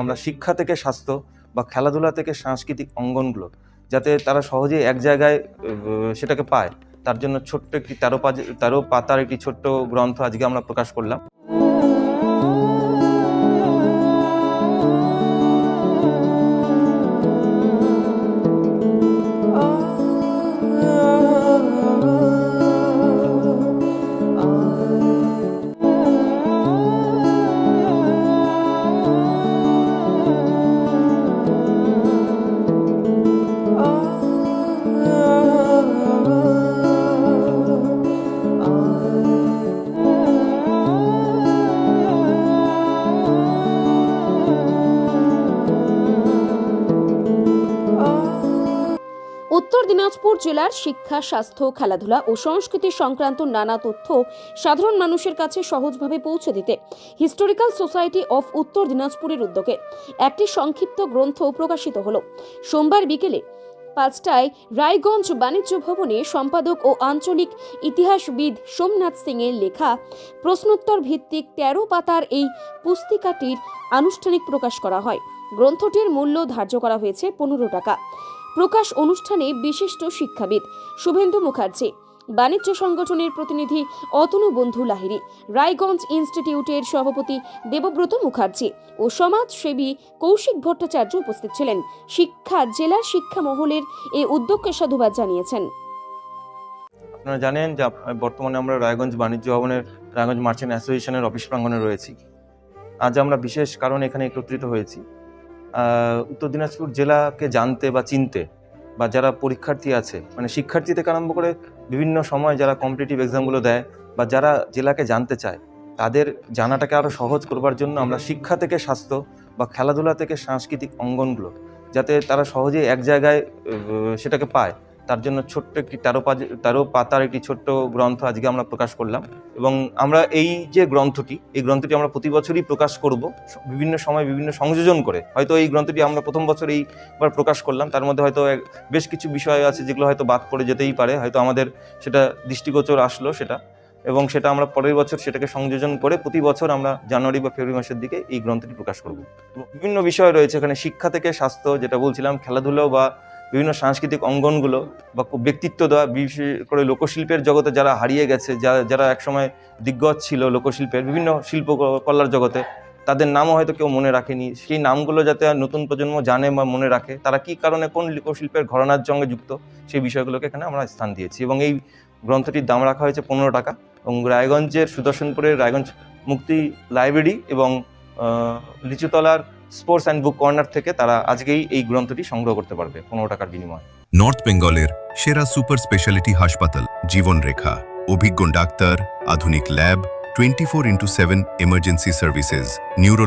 আমরা শিক্ষা থেকে স্বাস্থ্য বা খেলাধুলা থেকে সাংস্কৃতিক অঙ্গনগুলো যাতে তারা সহজেই এক জায়গায় সেটাকে পায়, তার জন্য ছোট্ট একটি 13 পাতার একটি ছোট্ট গ্রন্থ আজকে আমরা প্রকাশ করলাম। উত্তর দিনাজপুর জেলার শিক্ষা, স্বাস্থ্য, খেলাধুলা ও সংস্কৃতি সংক্রান্ত নানা তথ্য সাধারণ মানুষের কাছে সহজভাবে পৌঁছে দিতে হিস্টোরিক্যাল সোসাইটি অফ উত্তর দিনাজপুরের উদ্যোগে একটি সংক্ষিপ্ত গ্রন্থ প্রকাশিত হলো। সোমবার বিকেলে 5টায় রায়গঞ্জ বাণিজ্য ভবনে সম্পাদক ও আঞ্চলিক ইতিহাসবিদ সোমনাথ সিং এর লেখা প্রশ্নোত্তর ভিত্তিক 13 পাতার এই পুস্তিকাটির আনুষ্ঠানিক প্রকাশ করা হয়। গ্রন্থটির মূল্য ধার্য করা হয়েছে 15 টাকা। প্রকাশ অনুষ্ঠানে বিশিষ্ট শিক্ষাবিদ শুভেন্দু মুখার্জি, বাণিজ্য সংগঠনের প্রতিনিধি অতনু বন্ধু লাহিড়ী, রায়গঞ্জ ইনস্টিটিউটের সভাপতি দেবব্রত মুখার্জি ও সমাজসেবী কৌশিক ভট্টাচার্য উপস্থিত ছিলেন। জেলার শিক্ষা মহলের এই উদ্যোগকে সাধুবাদ জানিয়েছেন। আপনারা জানেন যে বর্তমানে আমরা রায়গঞ্জ বাণিজ্য ভবনের রায়গঞ্জ মার্চেন্ট অ্যাসোসিয়েশনের অফিস প্রাঙ্গণে রয়েছি। আজ আমরা বিশেষ কারণে এখানে একত্রিত হয়েছি উত্তর দিনাজপুর জেলাকে জানতে বা চিনতে, বা যারা পরীক্ষার্থী আছে, মানে শিক্ষার্থী থেকে আরম্ভ করে বিভিন্ন সময় যারা কম্পিটিটিভ এক্সামগুলো দেয় বা যারা জেলাকে জানতে চায়, তাদের জানাটাকে আরও সহজ করবার জন্য আমরা শিক্ষা থেকে স্বাস্থ্য বা খেলাধুলা থেকে সাংস্কৃতিক অঙ্গনগুলো যাতে তারা সহজেই এক জায়গায় সেটাকে পায়, তার জন্য ছোট্ট একটি 13 পাতার একটি ছোট্ট গ্রন্থ আজকে আমরা প্রকাশ করলাম। এবং আমরা এই গ্রন্থটি আমরা প্রতি বছরই প্রকাশ করব, বিভিন্ন সময় বিভিন্ন সংযোজন করে। হয়তো এই গ্রন্থটি আমরা প্রথম বছর এইবার প্রকাশ করলাম, তার মধ্যে হয়তো বেশ কিছু বিষয় আছে যেগুলো হয়তো বাদ পড়ে যেতেই পারে, হয়তো আমাদের সেটা দৃষ্টিগোচর আসলো এবং সেটা আমরা পরের বছর সেটাকে সংযোজন করে প্রতি বছর আমরা জানুয়ারি বা ফেব্রুয়ারি মাসের দিকে এই গ্রন্থটি প্রকাশ করব। বিভিন্ন বিষয় রয়েছে এখানে, শিক্ষা থেকে স্বাস্থ্য যেটা বলছিলাম, খেলাধুলো বা বিভিন্ন সাংস্কৃতিক অঙ্গনগুলো বা ব্যক্তিত্ব দেওয়া, বিশেষ করে লোকশিল্পের জগতে যারা হারিয়ে গেছে, যারা একসময় দিগ্গজ ছিল লোকশিল্পের, বিভিন্ন শিল্পকলার জগতে, তাদের নামও হয়তো কেউ মনে রাখেনি, সেই নামগুলো যাতে নতুন প্রজন্ম জানে বা মনে রাখে, তারা কী কারণে কোন লোকশিল্পের ঘরানার সঙ্গে যুক্ত, সেই বিষয়গুলোকে এখানে আমরা স্থান দিয়েছি। এবং এই গ্রন্থটির দাম রাখা হয়েছে 15 টাকা। এবং রায়গঞ্জের সুদর্শনপুরের রায়গঞ্জ মুক্তি লাইব্রেরি এবং লিচুতলার স্পোর্টস অ্যান্ড বুক কর্নার থেকে তারা আজকেই এই গ্রন্থটি সংগ্রহ করতে পারবে 15 টাকার বিনিময়ে। নর্থ বেঙ্গলের সেরা সুপার স্পেশালিটি হাসপাতাল জীবনরেখা, অভিজ্ঞ ডাক্তার, আধুনিক lab, 24x7 emergency services, neurology.